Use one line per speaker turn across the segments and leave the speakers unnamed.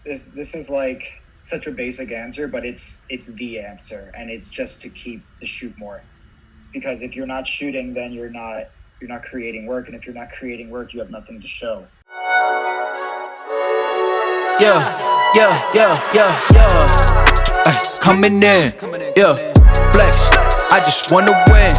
this is like such a basic answer, but it's the answer, and it's just to keep the shoot more. Because if you're not shooting, then you're not creating work, and if you're not creating work, you have nothing to show.
Coming in, flex. I just wanna win.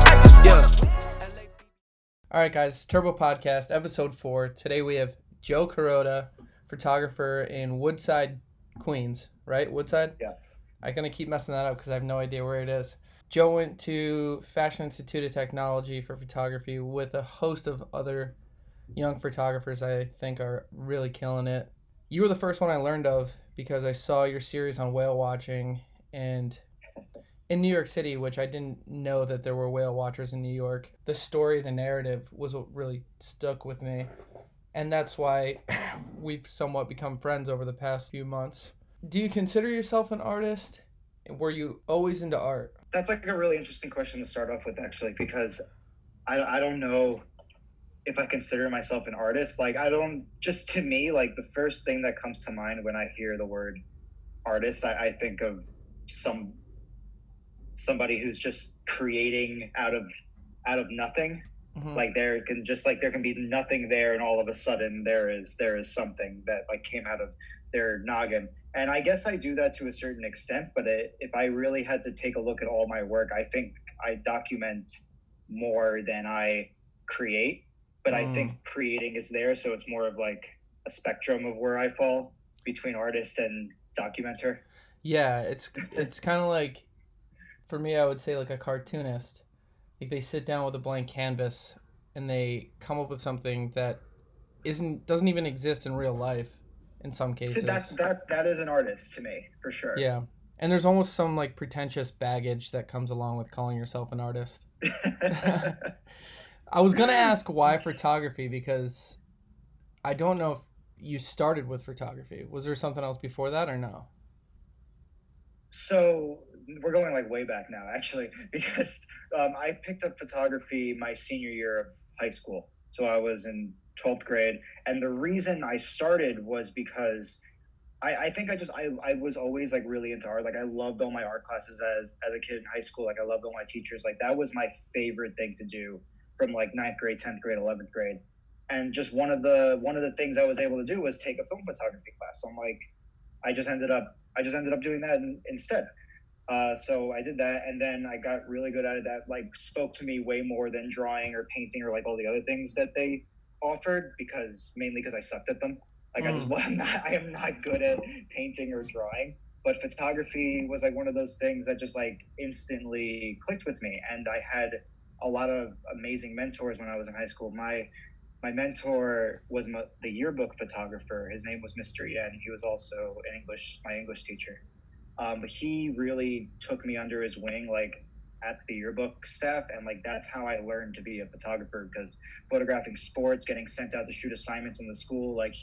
All right, guys, Turbo Podcast, episode 4. Today we have Joe Carrotta, photographer in Woodside, Queens, right? Woodside?
Yes.
I'm going to keep messing that up because I have no idea where it is. Joe went to Fashion Institute of Technology for photography with a host of other young photographers I think are really killing it. You were the first one I learned of because I saw your series on whale watching, and in New York City, which I didn't know that there were whale watchers in New York, the story, the narrative was what really stuck with me. And that's why we've somewhat become friends over the past few months. Do you consider yourself an artist? Were you always into art?
That's like a really interesting question to start off with, actually, because I don't know if I consider myself an artist. Like, I don't, just to me, like the first thing that comes to mind when I hear the word artist, I think of somebody who's just creating out of nothing. Mm-hmm. Like there can be nothing there, and all of a sudden there is something that like came out of their noggin. And I guess I do that to a certain extent, but if I really had to take a look at all my work, I think I document more than I create. But I think creating is there, so it's more of like a spectrum of where I fall between artist and documenter.
Yeah, it's kind of like, for me, I would say like a cartoonist. Like they sit down with a blank canvas and they come up with something that doesn't even exist in real life in some cases.
So that is an artist to me, for sure.
Yeah. And there's almost some like pretentious baggage that comes along with calling yourself an artist. I was going to ask why photography, because I don't know if you started with photography. Was there something else before that or no?
So we're going like way back now, actually, because I picked up photography my senior year of high school. So I was in 12th grade. And the reason I started was because I think I was always like really into art. Like I loved all my art classes as a kid in high school. Like I loved all my teachers. Like that was my favorite thing to do from like 9th grade, 10th grade, 11th grade. And just one of the things I was able to do was take a film photography class. So I'm like, I just ended up doing that instead. So I did that, and then I got really good at it. That like spoke to me way more than drawing or painting or like all the other things that they offered, mainly because I sucked at them. Like I am not good at painting or drawing, but photography was like one of those things that just like instantly clicked with me. And I had a lot of amazing mentors when I was in high school. My mentor was the yearbook photographer. His name was Mr. Yen. He was also my English teacher. But he really took me under his wing, like at the yearbook staff. And like, that's how I learned to be a photographer, because photographing sports, getting sent out to shoot assignments in the school, like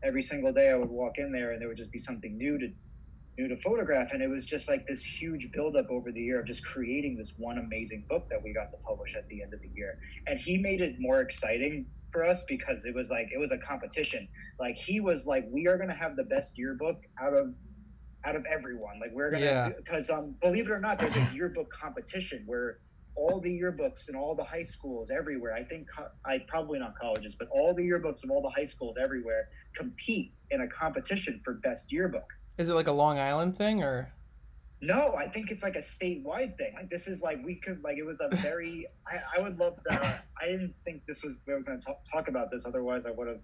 every single day I would walk in there and there would just be something new to photograph. And it was just like this huge buildup over the year of just creating this one amazing book that we got to publish at the end of the year. And he made it more exciting for us because it was a competition. Like he was like, we are going to have the best yearbook out of everyone. Like we're going to, because believe it or not, there's a yearbook competition where all the yearbooks in all the high schools everywhere, I think probably not colleges, but all the yearbooks of all the high schools everywhere compete in a competition for best yearbook.
Is it like a Long Island thing or?
No, I think it's like a statewide thing. Like this is like, it was a very, I would love that. I didn't think we were going to talk about this. Otherwise I would have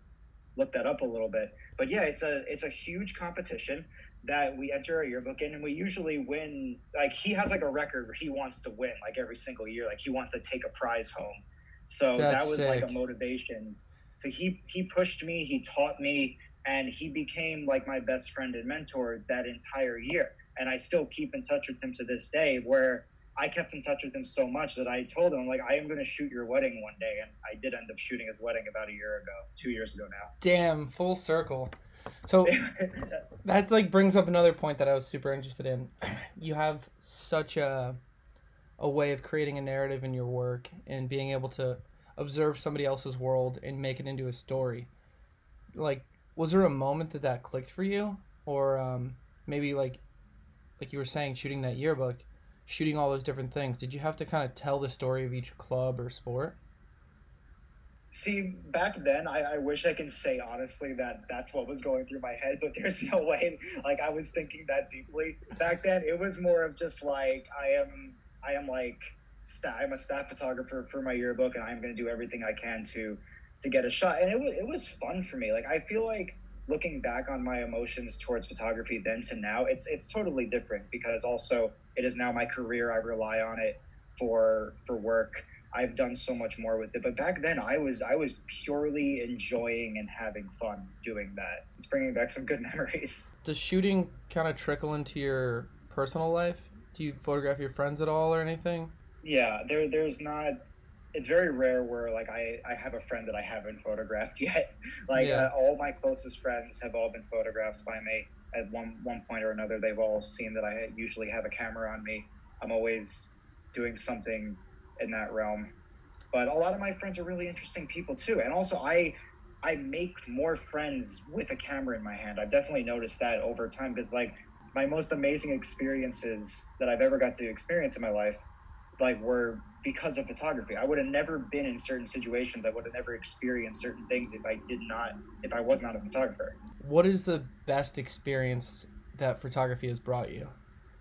looked that up a little bit. But yeah, it's a huge competition that we enter our yearbook in, and we usually win. Like he has like a record where he wants to win like every single year. Like he wants to take a prize home. So that was sick. Like a motivation. So he pushed me, he taught me, and he became like my best friend and mentor that entire year. And I still keep in touch with him to this day, where I kept in touch with him so much that I told him, like, I am going to shoot your wedding one day. And I did end up shooting his wedding about 2 years ago now.
Damn, full circle. So that's like brings up another point that I was super interested in. You have such a way of creating a narrative in your work and being able to observe somebody else's world and make it into a story. Like, was there a moment that clicked for you? or maybe like you were saying, shooting that yearbook, shooting all those different things, did you have to kind of tell the story of each club or sport?
See, back then, I wish I can say honestly that that's what was going through my head, but there's no way. Like I was thinking that deeply back then. It was more of just like I am like I'm a staff photographer for my yearbook, and I'm going to do everything I can to get a shot. And it was fun for me. Like I feel like looking back on my emotions towards photography then to now, it's totally different because also it is now my career. I rely on it for work. I've done so much more with it. But back then, I was purely enjoying and having fun doing that. It's bringing back some good memories.
Does shooting kind of trickle into your personal life? Do you photograph your friends at all or anything?
Yeah, there's not. It's very rare where like I have a friend that I haven't photographed yet. Like
Yeah.
all my closest friends have all been photographed by me at one point or another. They've all seen that I usually have a camera on me. I'm always doing something in that realm. But a lot of my friends are really interesting people too, and also I make more friends with a camera in my hand. I've definitely noticed that over time because like my most amazing experiences that I've ever got to experience in my life like were because of photography. I would have never been in certain situations. I would have never experienced certain things if I was not a photographer.
What is the best experience that photography has brought you?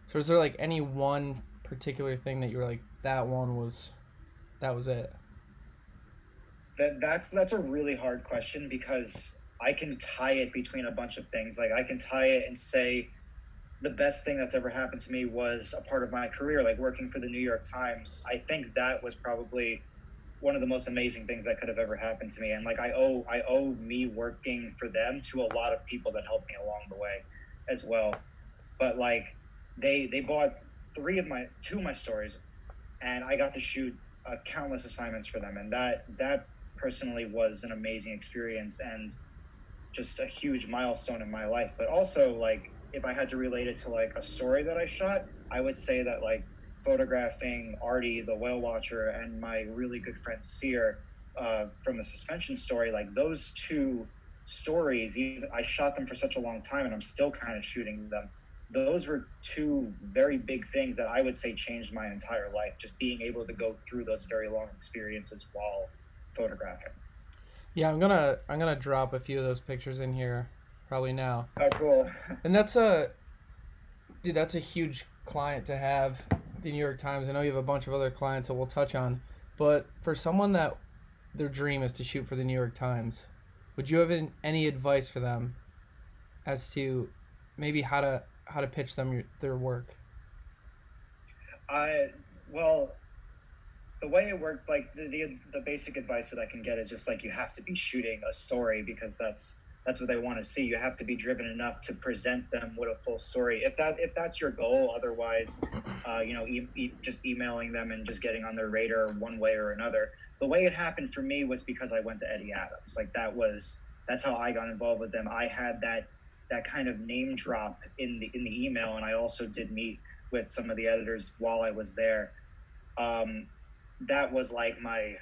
So is there like any one particular thing that you were like, that was it?
That's a really hard question because I can tie it between a bunch of things. Like I can tie it and say the best thing that's ever happened to me was a part of my career, like working for the New York Times. I think that was probably one of the most amazing things that could have ever happened to me. And like I owe me working for them to a lot of people that helped me along the way as well. But like they bought two of my stories, and I got to shoot countless assignments for them, and that personally was an amazing experience and just a huge milestone in my life. But also, like, if I had to relate it to like a story that I shot, I would say that like photographing Artie, the whale watcher, and my really good friend Sear from the suspension story, like those two stories, even I shot them for such a long time, and I'm still kind of shooting them. Those were two very big things that I would say changed my entire life. Just being able to go through those very long experiences while photographing.
Yeah, I'm gonna drop a few of those pictures in here probably now.
Oh, cool.
And that's a huge client to have, the New York Times. I know you have a bunch of other clients that we'll touch on, but for someone that their dream is to shoot for the New York Times, would you have any advice for them as to maybe how to pitch them their work?
I well, the way it worked, like the basic advice that I can get is just like you have to be shooting a story because that's what they want to see. You have to be driven enough to present them with a full story. If that's your goal, otherwise, just emailing them and just getting on their radar one way or another. The way it happened for me was because I went to Eddy Adams. Like that's how I got involved with them. I had that kind of name drop in the email, and I also did meet with some of the editors while I was there. Um, that was like my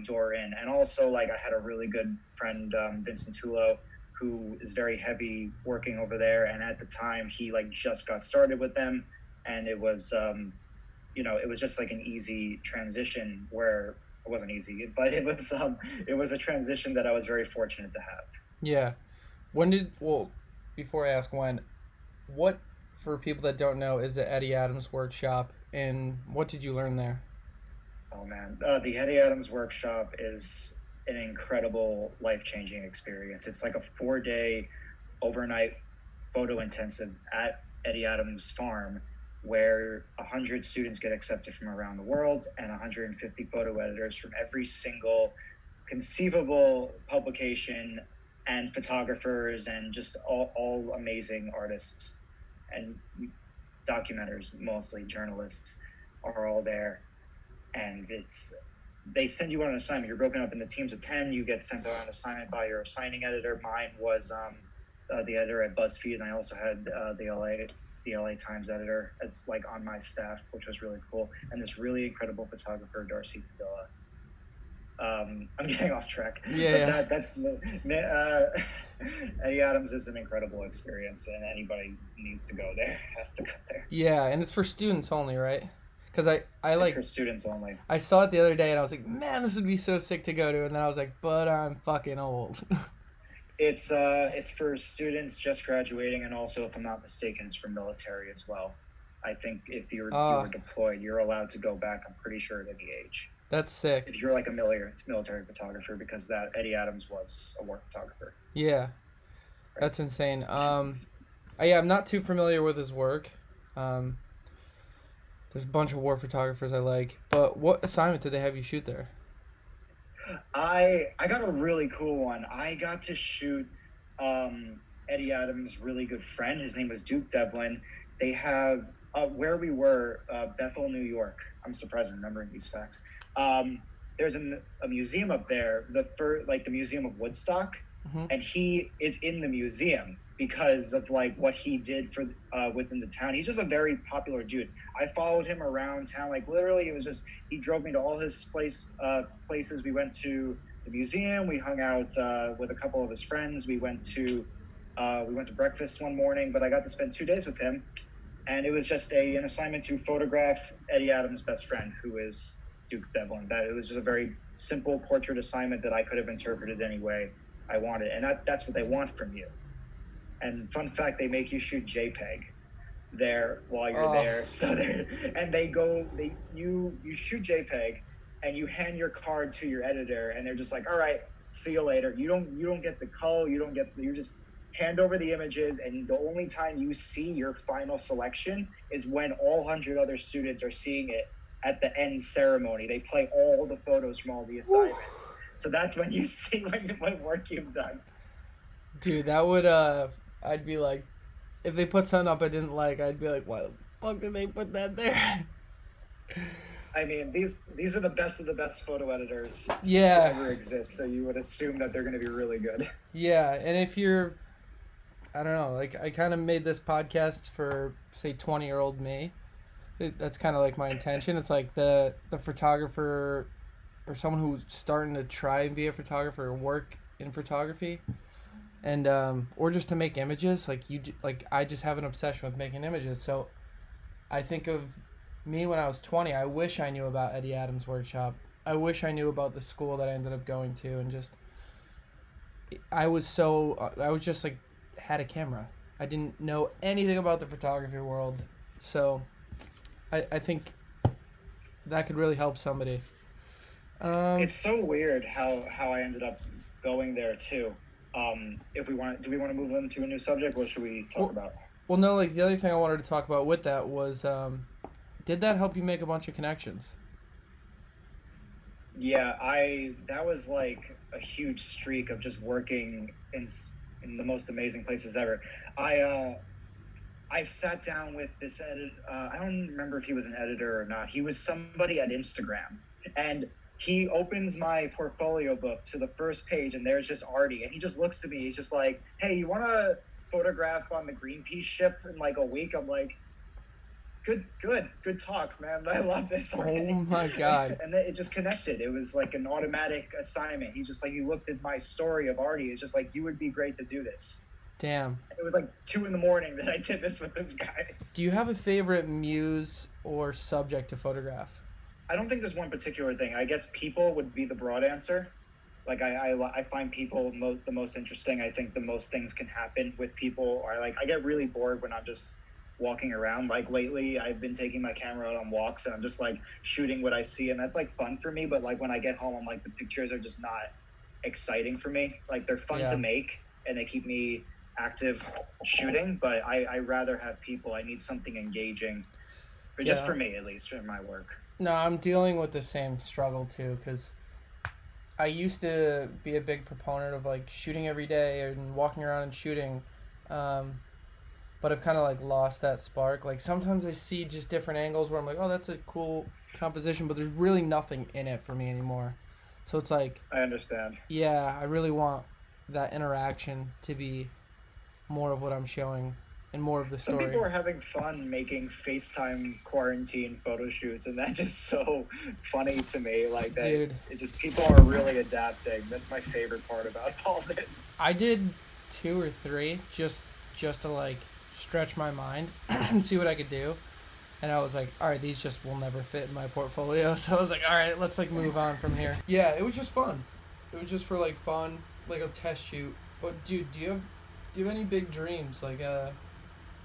door in. And also like I had a really good friend, Vincent Tulo, who is very heavy working over there, and at the time he like just got started with them, and it was it was just like an easy transition where it wasn't easy, but it was a transition that I was very fortunate to have.
Yeah. Before I ask when, what, for people that don't know, is the Eddy Adams workshop, and what did you learn there?
Oh man, the Eddy Adams workshop is an incredible life-changing experience. It's like a 4-day overnight photo intensive at Eddy Adams farm where 100 students get accepted from around the world and 150 photo editors from every single conceivable publication and photographers and just all amazing artists and documenters, mostly journalists, are all there. And they send you on an assignment. You're broken up into teams of 10. You get sent on an assignment by your assigning editor. Mine was the editor at BuzzFeed, and I also had the LA Times editor as like on my staff, which was really cool. And this really incredible photographer, Darcy Padilla. I'm getting off track.
Yeah,
But that's Eddy Adams is an incredible experience, and anybody needs to go there, has to go there.
yeah, and it's for students only, right? Because I
It's for
like
students only.
I saw it the other day and I was like, man, this would be so sick to go to, and then I was like, but I'm fucking old.
It's for students just graduating, and also, if I'm not mistaken, it's for military as well. I think if you were deployed, you're allowed to go back. I'm pretty sure at any age.
That's sick.
If you're like a military photographer, because that Eddy Adams was a war photographer.
Yeah, that's insane. Yeah, I'm not too familiar with his work. There's a bunch of war photographers I like, but what assignment did they have you shoot there?
I got a really cool one. I got to shoot Eddy Adams' really good friend. His name was Duke Devlin. They have where we were, Bethel, New York. I'm surprised I'm remembering these facts. There's a museum up there, the Museum of Woodstock, and he is in the museum because of like what he did for within the town. He's just a very popular dude. I followed him around town, like literally. It was just he drove me to all his places. We went to the museum. We hung out with a couple of his friends. We went to breakfast one morning. But I got to spend 2 days with him, and it was just an assignment to photograph Eddy Adams' best friend, who is Duke Devlin. That it was just a very simple portrait assignment that I could have interpreted any way I wanted, and that's what they want from you. And fun fact, they make you shoot JPEG there while you're there. So you shoot JPEG, and you hand your card to your editor, and they're just like, all right, see you later. You don't get the call. You just hand over the images, and the only time you see your final selection is when all 100 other students are seeing it at the end ceremony. They play all the photos from all the assignments. So that's when you see what work you've done.
Dude, that would I'd be like, if they put something up I didn't like, I'd be like, why the fuck did they put that there?
I mean, these are the best of the best photo editors to ever exist, so you would assume that they're going to be really good.
Yeah, and if you're, I don't know, like I kind of made this podcast for, say, 20-year-old me. That's kind of like my intention. It's like the photographer or someone who's starting to try and be a photographer or work in photography, and or just to make images. Like I just have an obsession with making images. So I think of me when I was 20. I wish I knew about Eddy Adams' workshop. I wish I knew about the school that I ended up going to, and just I was just like had a camera. I didn't know anything about the photography world, so I think that could really help somebody.
It's so weird how I ended up going there too. Do we want to move on to a new subject? What should we talk about?
Well, no, like the other thing I wanted to talk about with that was, did that help you make a bunch of connections?
Yeah, that was like a huge streak of just working in the most amazing places ever. I sat down with this I don't remember if he was an editor or not. He was somebody at Instagram, and he opens my portfolio book to the first page, and there's just Artie, and he just looks at me. He's just like, "Hey, you want to photograph on the Greenpeace ship in like a week?" I'm like, good talk, man. I love this already.
Oh my god.
And it just connected. It was like an automatic assignment. He looked at my story of Artie. It's just like, you would be great to do this.
Damn.
It was like 2 a.m. that I did this with this guy.
Do you have a favorite muse or subject to photograph?
I don't think there's one particular thing. I guess people would be the broad answer. Like I find people the most interesting. I think the most things can happen with people. Or I get really bored when I'm just walking around. Like lately, I've been taking my camera out on walks, and I'm just like shooting what I see, and that's like fun for me. But like when I get home, I'm like, the pictures are just not exciting for me. Like they're fun to make, and they keep me active shooting, but I rather have people. I need something engaging, but just for me, at least for my work.
No, I'm dealing with the same struggle too, because I used to be a big proponent of like shooting every day and walking around and shooting, but I've kind of like lost that spark. Like sometimes I see just different angles where I'm like, oh, that's a cool composition, but there's really nothing in it for me anymore. So it's like,
I understand. Yeah,
I really want that interaction to be more of what I'm showing and more of the
Some
story.
people are having fun making FaceTime quarantine photo shoots, and that's just so funny to me. Like that,
Dude.
it just people are really adapting. That's my favorite part about all this.
I did 2 or 3 just to like stretch my mind and see what I could do. And I was like, all right, these just will never fit in my portfolio. So I was like, all right, let's like move on from here. Yeah, it was just fun. It was just for like fun, like a test shoot. But dude, do you have any big dreams? Like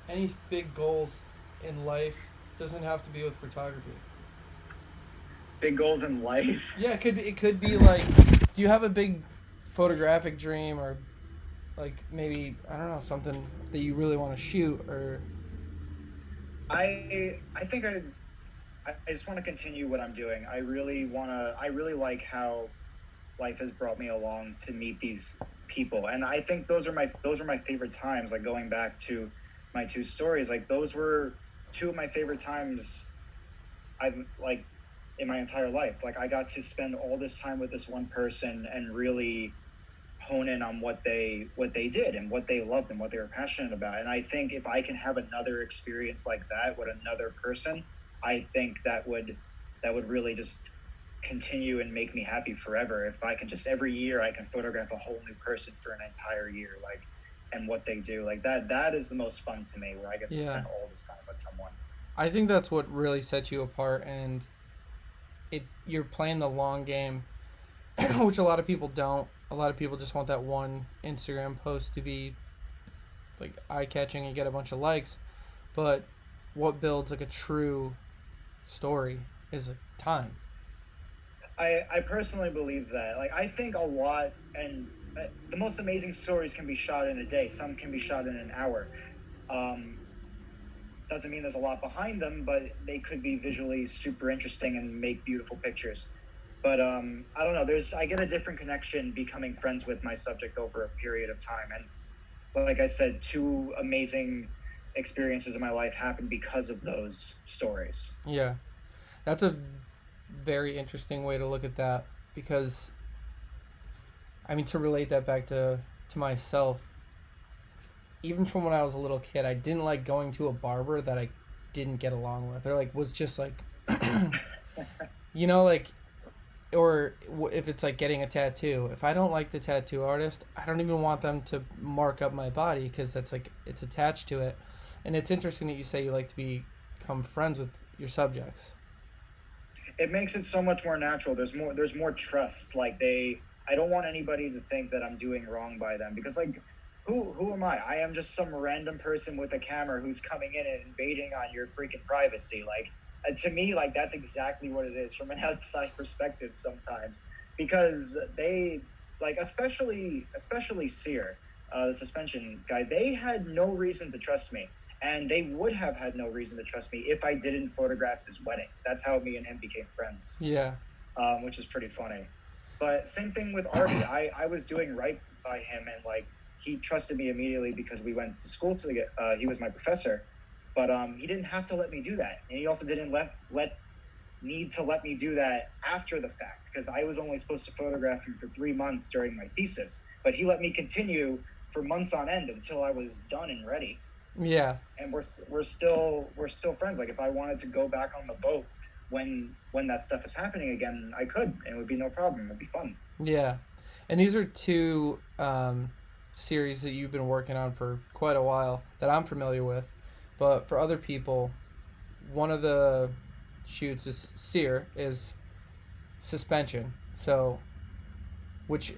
any big goals in life? Doesn't have to be with photography.
Big goals in life.
Yeah, it could be like, do you have a big photographic dream, or like maybe, I don't know, something that you really want to shoot? Or
I think I just want to continue what I'm doing. I really like how life has brought me along to meet these people, and I think those are my favorite times. Like going back to my 2 stories, like those were 2 of my favorite times I've like in my entire life. Like I got to spend all this time with this one person and really hone in on what they did and what they loved and what they were passionate about. And I think if I can have another experience like that with another person, I think that would really just continue and make me happy forever. If I can just every year I can photograph a whole new person for an entire year, like, and what they do, like that is the most fun to me, where I get to spend all this time with someone.
I think that's what really sets you apart, and you're playing the long game, which a lot of people don't. A lot of people just want that one Instagram post to be like eye-catching and get a bunch of likes. But what builds like a true story is time.
I personally believe that. Like I think a lot, and the most amazing stories can be shot in a day. Some can be shot in an hour. Doesn't mean there's a lot behind them, but they could be visually super interesting and make beautiful pictures. But I don't know. I get a different connection becoming friends with my subject over a period of time. And like I said, 2 amazing experiences in my life happened because of those stories.
Yeah, that's a very interesting way to look at that, because I mean, to relate that back to myself, even from when I was a little kid, I didn't like going to a barber that I didn't get along with, or like was just like like, or if it's like getting a tattoo, if I don't like the tattoo artist, I don't even want them to mark up my body, because that's like, it's attached to it. And it's interesting that you say you like to become friends with your subjects.
It makes it so much more natural. There's more trust. Like I don't want anybody to think that I'm doing wrong by them, because like who am I? I am just some random person with a camera who's coming in and invading on your freaking privacy. Like to me, like that's exactly what it is from an outside perspective sometimes, because they, like, especially Sear, the suspension guy, they had no reason to trust me. And they would have had no reason to trust me if I didn't photograph his wedding. That's how me and him became friends.
Yeah.
Which is pretty funny. But same thing with Artie. I was doing right by him, and like he trusted me immediately because we went to school together. He was my professor, but he didn't have to let me do that, and he also didn't need to let me do that after the fact, because I was only supposed to photograph him for 3 months during my thesis. But he let me continue for months on end until I was done and ready.
Yeah.
And we're still friends. Like if I wanted to go back on the boat when that stuff is happening again, I could, and it would be no problem. It'd be fun.
Yeah. And these are 2 series that you've been working on for quite a while that I'm familiar with. But for other people, one of the shoots is suspension. So,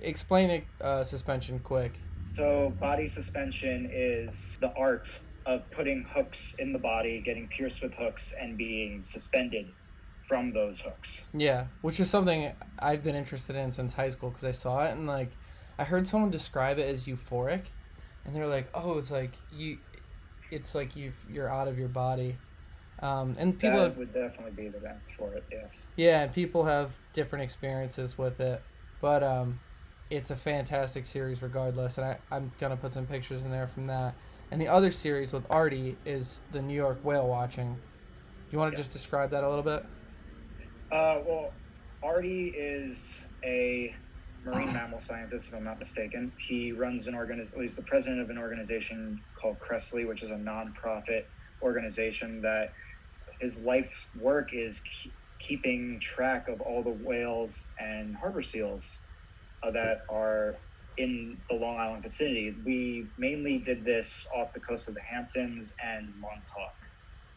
explain suspension quick.
So body suspension is the art of putting hooks in the body, getting pierced with hooks, and being suspended from those hooks.
Yeah, which is something I've been interested in since high school, because I saw it and like I heard someone describe it as euphoric, and they're like, "Oh, it's like you're out of your body." And people
would definitely be the best for it. Yes.
Yeah, and people have different experiences with it, but it's a fantastic series regardless, and I'm gonna put some pictures in there from that. And the other series with Artie is the New York whale watching. You want to just describe that a little bit?
Well, Artie is a marine mammal scientist, if I'm not mistaken. He runs he's the president of an organization called Cressley, which is a nonprofit organization that his life's work is keeping track of all the whales and harbor seals that are in the Long Island vicinity. We mainly did this off the coast of the Hamptons and Montauk.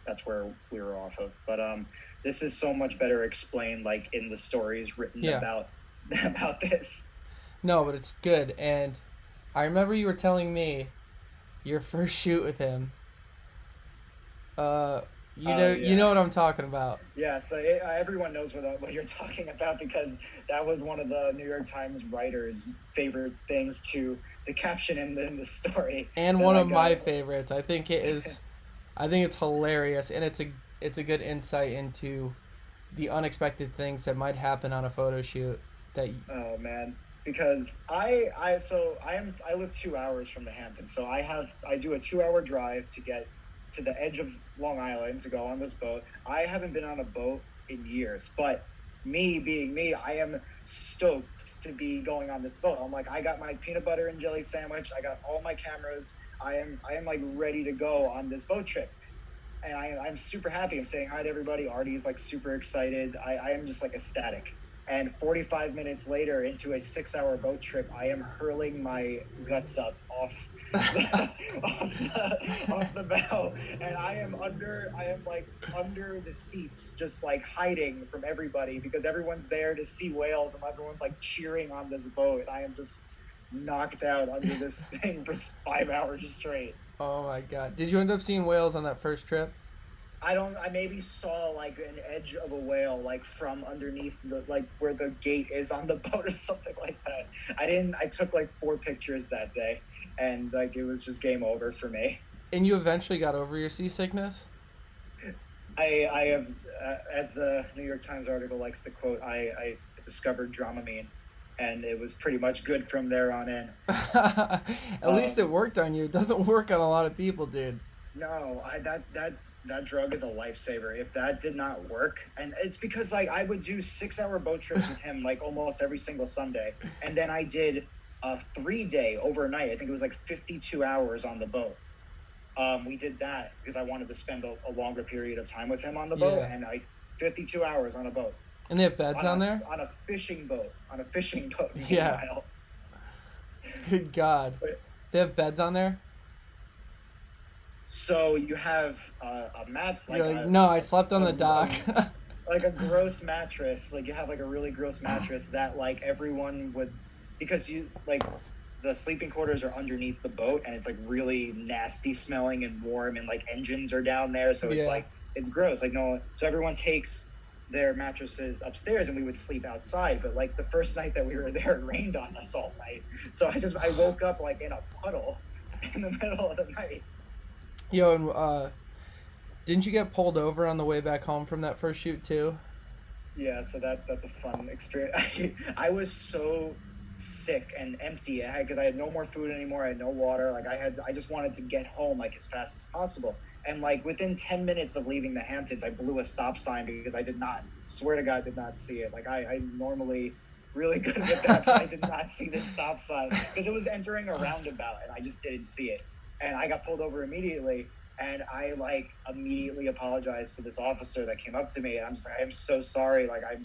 That's where we were off of. But this is so much better explained, like in the stories written about this.
No, but it's good. And I remember you were telling me your first shoot with him. You know what I'm talking about.
Yeah, so everyone knows what you're talking about, because that was one of the New York Times writers' favorite things to caption in the story.
And one of my favorites. I think it's hilarious, and it's a good insight into the unexpected things that might happen on a photo shoot.
Oh man, because I live 2 hours from the Hamptons, so I do a 2-hour drive to get to the edge of Long Island to go on this boat. I haven't been on a boat in years, but me being me, I am stoked to be going on this boat. I'm like, I got my peanut butter and jelly sandwich, I got all my cameras, I am like ready to go on this boat trip. And I'm super happy. I'm saying hi to everybody. Artie's like super excited. I am just like ecstatic. And 45 minutes later, into a 6-hour boat trip, I am hurling my guts up off the bow, and I am under the seats, just like hiding from everybody, because everyone's there to see whales, and everyone's like cheering on this boat. And I am just knocked out under this thing for 5 hours straight.
Oh my god! Did you end up seeing whales on that first trip?
I maybe saw like an edge of a whale, like from underneath where the gate is on the boat or something like that. I took like 4 pictures that day, and like it was just game over for me.
And you eventually got over your seasickness?
I have, as the New York Times article likes to quote, I discovered Dramamine, and it was pretty much good from there on in.
At least it worked on you. It doesn't work on a lot of people, dude.
No, that drug is a lifesaver. If that did not work, and it's because like I would do 6-hour boat trips with him like almost every single Sunday, and then I did a 3-day overnight. I think it was like 52 hours on the boat. We did that because I wanted to spend a longer period of time with him on the boat, and 52 hours on a boat.
And they have beds on there?
On a fishing boat.
Yeah. Good God. They have beds on there?
So you have a mat.
No, I slept on the dock.
Like a gross mattress. Like you have like a really gross mattress that like everyone would, because you like the sleeping quarters are underneath the boat, and it's like really nasty smelling and warm, and like engines are down there, so it's like it's gross. Like so everyone takes their mattresses upstairs, and we would sleep outside. But like the first night that we were there, it rained on us all night, so I woke up like in a puddle in the middle of the night.
Yo, and didn't you get pulled over on the way back home from that first shoot too?
Yeah, so that's a fun experience. I was so sick and empty because I had no more food anymore. I had no water. Like I just wanted to get home like as fast as possible. And like within 10 minutes of leaving the Hamptons, I blew a stop sign because I did not see it. Like I'm normally really good with that, but I did not see this stop sign because it was entering a roundabout, and I just didn't see it. And I got pulled over immediately, and I like immediately apologized to this officer that came up to me. And I'm just like, I'm so sorry. Like I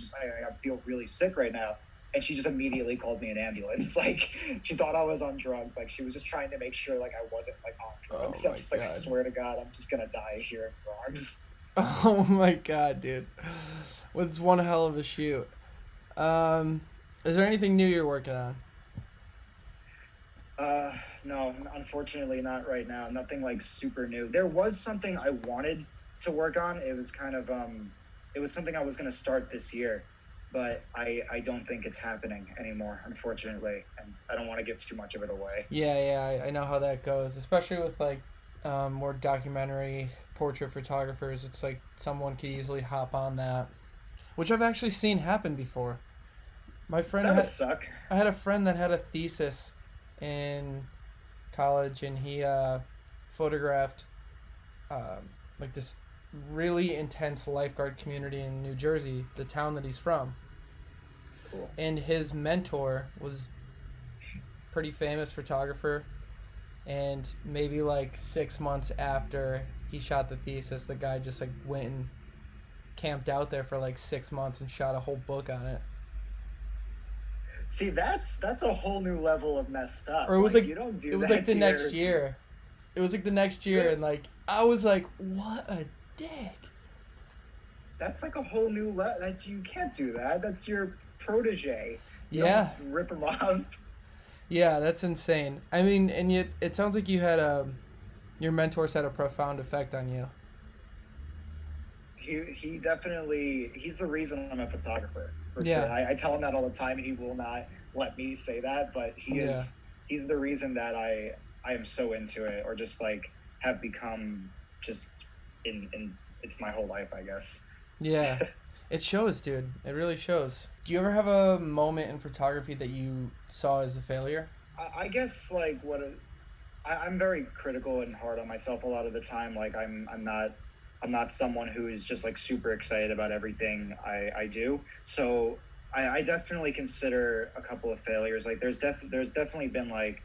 feel really sick right now. And she just immediately called me an ambulance. Like she thought I was on drugs. Like she was just trying to make sure like I wasn't like on drugs. So I'm just like, I swear to God, I'm just gonna die here in your arms.
Oh my God, dude. Well, it's one hell of a shoot. Is there anything new you're working on?
No, unfortunately not right now. Nothing like super new. There was something I wanted to work on. It was kind of, it was something I was going to start this year, but I don't think it's happening anymore, unfortunately. And I don't want to give too much of it away.
Yeah, I know how that goes, especially with like more documentary portrait photographers. It's like someone could easily hop on that, which I've actually seen happen before. My friend
That would suck.
I had a friend that had a thesis in college, and he photographed like this really intense lifeguard community in New Jersey, the town that he's from.
cool.
And his mentor was pretty famous photographer, and maybe like 6 months after he shot the thesis, the guy just like went and camped out there for like 6 months and shot a whole book on it.
See, that's a whole new level of messed up.
Or it was like
you don't do
it was
that
like the
to
next year. It was like the next year, and like I was like, what a dick.
That's like a whole new level. That you can't do that. That's your protege. You
Yeah.
don't rip him off.
Yeah, that's insane. I mean, and yet it sounds like you had your mentors had a profound effect on you.
He definitely, he's the reason I'm a photographer, for
Yeah.
sure. I tell him that all the time, and he will not let me say that, but he's the reason that I am so into it, or just like have become just in it's my whole life, I guess.
Yeah. It shows, dude. It really shows. Do you ever have a moment in photography that you saw as a failure?
I guess like I'm very critical and hard on myself a lot of the time. Like I'm not someone who is just like super excited about everything I do. So I definitely consider a couple of failures. Like there's definitely been like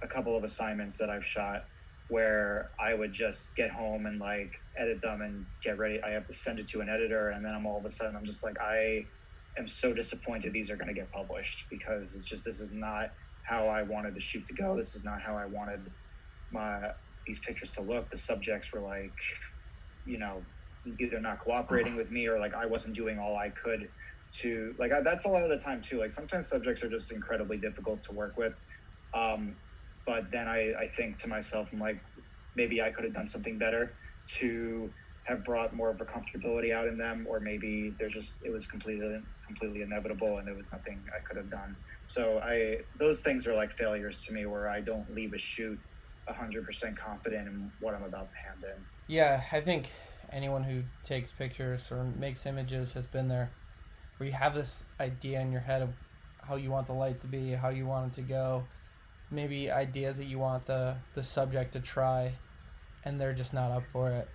a couple of assignments that I've shot where I would just get home and like edit them and get ready. I have to send it to an editor, and then all of a sudden I'm just like, I am so disappointed these are going to get published, because it's just, this is not how I wanted the shoot to go. This is not how I wanted these pictures to look. The subjects were like, either not cooperating with me, or like I wasn't doing all I could to, like, that's a lot of the time too. Like sometimes subjects are just incredibly difficult to work with. But then I think to myself, I'm like, maybe I could have done something better to have brought more of a comfortability out in them, or maybe it was completely inevitable and there was nothing I could have done. So those things are like failures to me, where I don't leave a shoot 100% confident in what I'm about to hand in.
Yeah, I think anyone who takes pictures or makes images has been there, where you have this idea in your head of how you want the light to be, how you want it to go, maybe ideas that you want the subject to try, and they're just not up for it.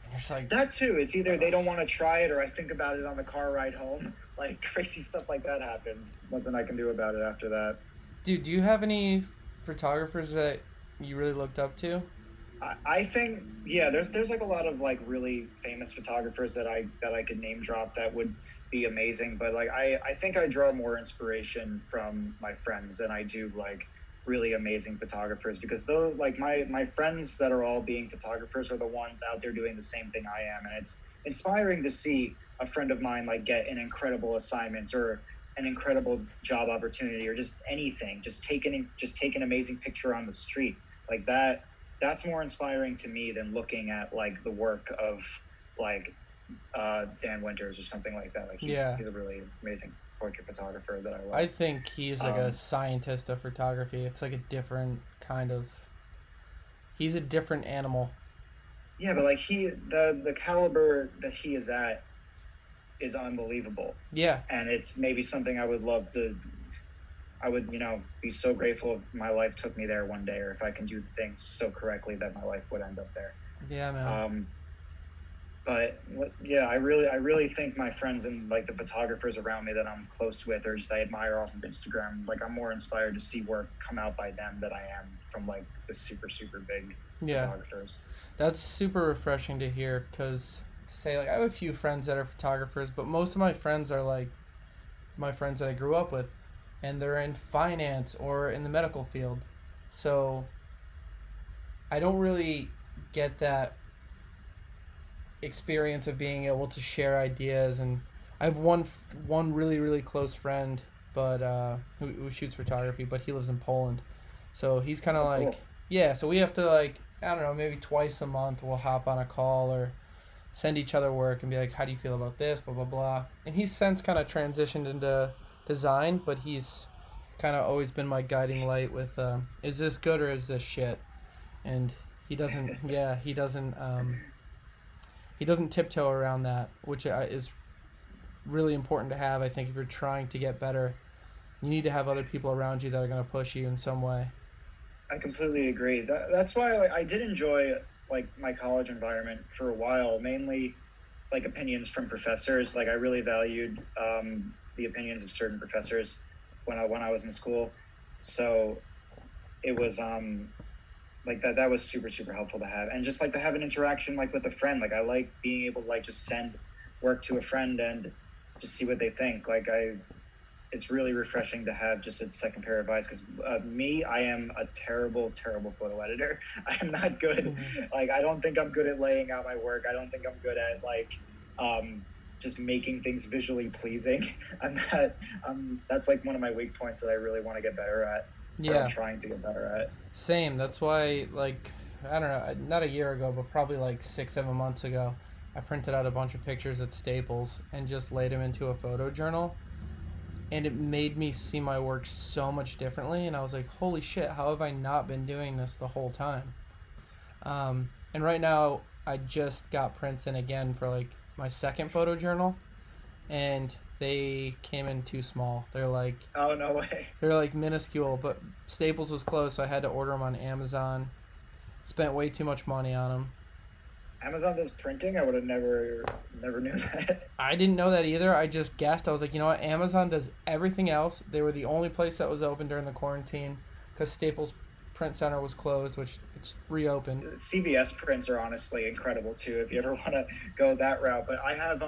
And you're just like,
that too. It's either they don't want to try it, or I think about it on the car ride home. Like crazy stuff like that happens. Nothing I can do about it after that.
Dude, do you have any photographers that you really looked up to?
I think, yeah, there's like a lot of like really famous photographers that I could name drop that would be amazing, but like I think I draw more inspiration from my friends than I do like really amazing photographers, because though like my friends that are all being photographers are the ones out there doing the same thing I am, and it's inspiring to see a friend of mine like get an incredible assignment or an incredible job opportunity, or just anything, just take an amazing picture on the street like that. That's more inspiring to me than looking at like the work of like Dan Winters or something like that. Like he's a really amazing portrait photographer that I love.
I think he's like a scientist of photography. It's like a different kind of, he's a different animal.
Yeah, but like the caliber that he is at is unbelievable.
Yeah.
And it's maybe something I would be so grateful if my life took me there one day, or if I can do things so correctly that my life would end up there.
Yeah, man.
But yeah, I really think my friends and like the photographers around me that I'm close with, or just I admire off of Instagram, like I'm more inspired to see work come out by them than I am from like the super, super big photographers.
That's super refreshing to hear, because say like I have a few friends that are photographers, but most of my friends are like my friends that I grew up with, and they're in finance or in the medical field. So I don't really get that experience of being able to share ideas. And I have one really, really close friend, but who shoots photography, but he lives in Poland. So he's kind of like, cool. Yeah, so we have to like, I don't know, maybe twice a month we'll hop on a call or send each other work and be like, how do you feel about this, blah, blah, blah. And he's since kind of transitioned into design, but he's kind of always been my guiding light with is this good or is this shit? And he doesn't he doesn't tiptoe around that, which is really important to have. I think if you're trying to get better, you need to have other people around you that are going to push you in some way.
I completely agree. That's why I did enjoy like my college environment for a while, mainly like opinions from professors. Like I really valued the opinions of certain professors when I was in school. So it was like that was super, super helpful to have. And just like to have an interaction like with a friend. Like I like being able to like just send work to a friend and just see what they think. Like it's really refreshing to have just a second pair of eyes, because I am a terrible photo editor. I am not good. Like I don't think I'm good at laying out my work. I don't think I'm good at like just making things visually pleasing. That's like one of my weak points that I really want to get better at.
Yeah,
I'm trying to get better at.
same. That's why, like, I don't know, not a year ago, but probably like 6-7 months ago, I printed out a bunch of pictures at Staples and just laid them into a photo journal, and it made me see my work so much differently. And I was like, holy shit, how have I not been doing this the whole time? And right now I just got prints in again for like my second photo journal, and they came in too small. They're like,
oh no way.
They're like minuscule, but Staples was closed, so I had to order them on Amazon. Spent way too much money on them.
Amazon does printing? I would have never knew that.
I didn't know that either. I just guessed. I was like, you know what? Amazon does everything else. They were the only place that was open during the quarantine because Staples Print Center was closed, which it's reopened.
CVS prints are honestly incredible too, if you ever want to go that route. But I have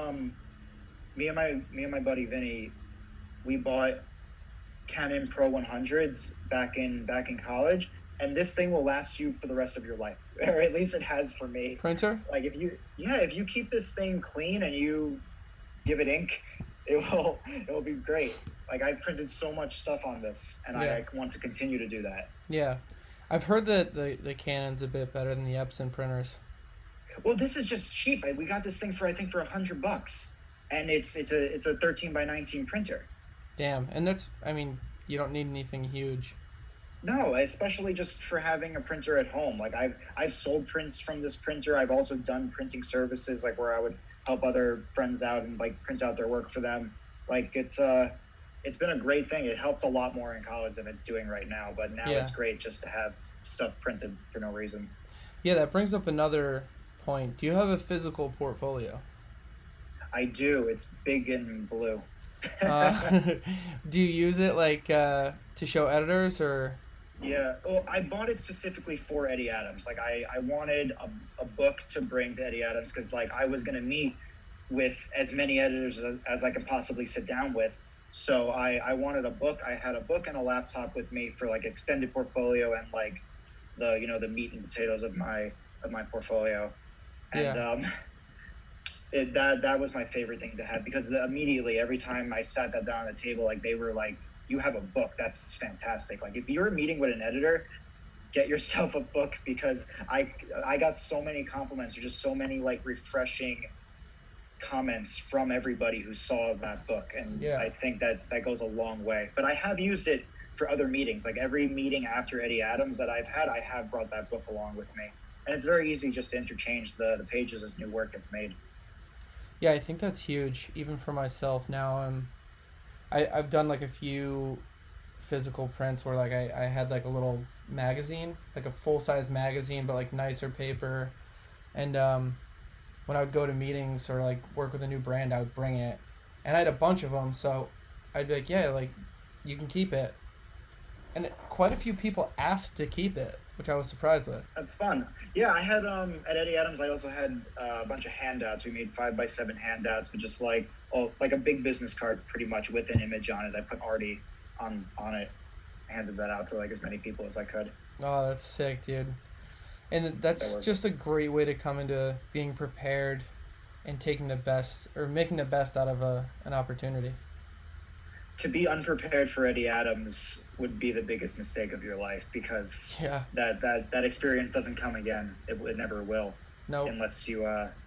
me and my buddy Vinny, we bought Canon Pro 100s back in college, and this thing will last you for the rest of your life, or at least it has for me.
Printer?
Like if you keep this thing clean and you give it ink, it will be great. Like I printed so much stuff on this, and I want to continue to do that.
Yeah, I've heard that the Canon's a bit better than the Epson printers.
Well, this is just cheap. We got this thing for I think for $100, and it's a 13x19 printer.
Damn, and that's, I mean, you don't need anything huge.
No, especially just for having a printer at home. Like I've sold prints from this printer. I've also done printing services, like where I would help other friends out and like print out their work for them. Like it's been a great thing. It helped a lot more in college than it's doing right now, but now it's great just to have stuff printed for no reason.
Yeah, that brings up another point. Do you have a physical portfolio?
I do. It's big and blue.
Do you use it like to show editors, or?
Yeah, well, I bought it specifically for Eddy Adams. Like I wanted a book to bring to Eddy Adams, because like I was going to meet with as many editors as I could possibly sit down with. So I wanted a book. I had a book and a laptop with me for like extended portfolio and like the meat and potatoes of my portfolio. And that was my favorite thing to have, because immediately every time I sat that down at the table, like they were like, you have a book, that's fantastic. Like if you're meeting with an editor, get yourself a book, because I got so many compliments, or just so many like refreshing comments from everybody who saw that book, and I think that goes a long way. But I have used it for other meetings. Like every meeting after Eddy Adams that I've had, I have brought that book along with me, and it's very easy just to interchange the pages as new work gets made.
Yeah, I think that's huge, even for myself now. I've done like a few physical prints where like I had like a little magazine, like a full-size magazine, but like nicer paper. And when I would go to meetings or like work with a new brand, I would bring it. And I had a bunch of them, so I'd be like, yeah, like you can keep it. And quite a few people asked to keep it, which I was surprised with.
That's fun. Yeah, I had at Eddy Adams, I also had a bunch of handouts. We made 5x7 handouts, but just like a big business card, pretty much with an image on it. I put Artie on it. I handed that out to like as many people as I could.
Oh, that's sick, dude. And that's just a great way to come into being prepared and taking the best, or making the best out of an opportunity.
To be unprepared for Eddy Adams would be the biggest mistake of your life, because that experience doesn't come again. It never will.
No.
Unless you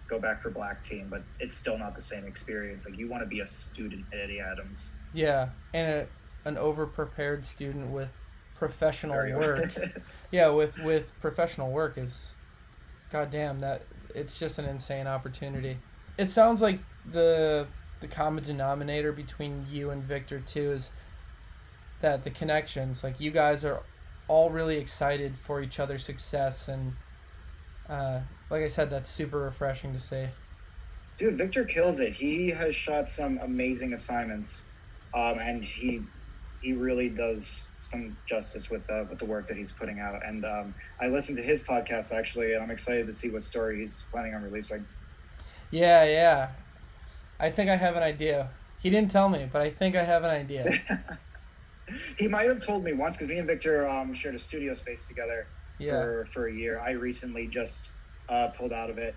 go back for Black Team, but it's still not the same experience. Like you want to be a student at Eddy Adams.
Yeah, and an over-prepared student with professional work. Yeah, with professional work is, goddamn, that it's just an insane opportunity. It sounds like the common denominator between you and Victor too is that the connections, like you guys are all really excited for each other's success, and like I said, that's super refreshing to see.
Dude, Victor kills it. He has shot some amazing assignments. and he really does some justice with the work that he's putting out. And I listened to his podcast actually, and I'm excited to see what story he's planning on releasing.
Yeah. I think I have an idea. He didn't tell me, but I think I have an idea.
He might have told me once, because me and Victor shared a studio space together for a year. I recently just pulled out of it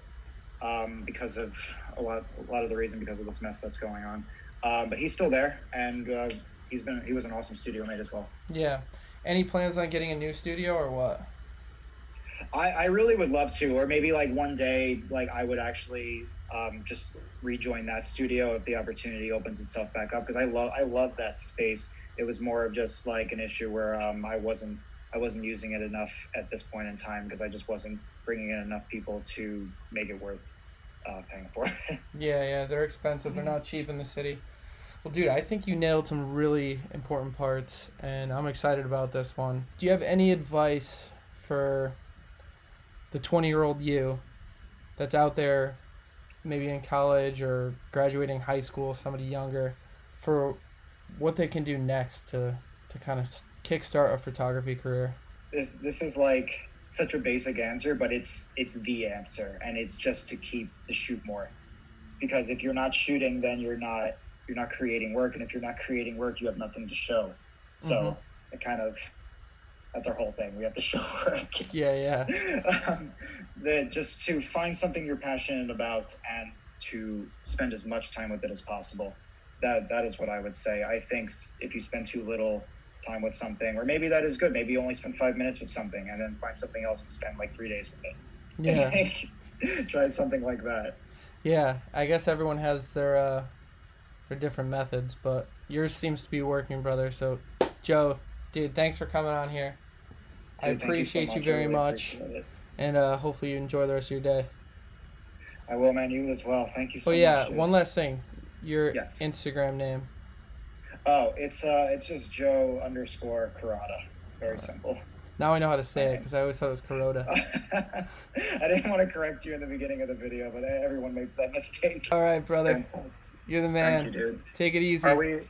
because of a lot of the reason because of this mess that's going on. But he's still there, and he was an awesome studio mate as well.
Yeah. Any plans on getting a new studio or what?
I really would love to, or maybe like one day, like I would actually just rejoin that studio if the opportunity opens itself back up, because I love that space. It was more of just like an issue where I wasn't using it enough at this point in time, because I just wasn't bringing in enough people to make it worth paying for.
Yeah, they're expensive. They're not cheap in the city. Well, dude, I think you nailed some really important parts, and I'm excited about this one. Do you have any advice for the 20-year-old you that's out there, maybe in college or graduating high school, somebody younger, for what they can do next to kind of kickstart a photography career?
This is like such a basic answer, but it's the answer, and it's just to keep the shoot more. Because if you're not shooting, then you're not creating work, and if you're not creating work, you have nothing to show. So it kind of, that's our whole thing. We have to show work.
Yeah.
Just to find something you're passionate about and to spend as much time with it as possible. That is what I would say. I think if you spend too little time with something, or maybe that is good, maybe you only spend 5 minutes with something, and then find something else and spend like 3 days with it.
Yeah.
Try something like that.
Yeah, I guess everyone has their different methods, but yours seems to be working, brother. So, Joe, dude, thanks for coming on here. Dude, I appreciate you very much, and hopefully you enjoy the rest of your day.
I will, man. You as well. Thank you so much.
Oh yeah, one last thing. Your Instagram name.
Oh, it's just Joe_Carrotta. Very simple.
Now I know how to say it, because I always thought it was Carrotta.
I didn't want to correct you in the beginning of the video, but everyone makes that mistake.
All right, brother.
Fantastic.
You're the man.
Thank you, dude.
Take it easy.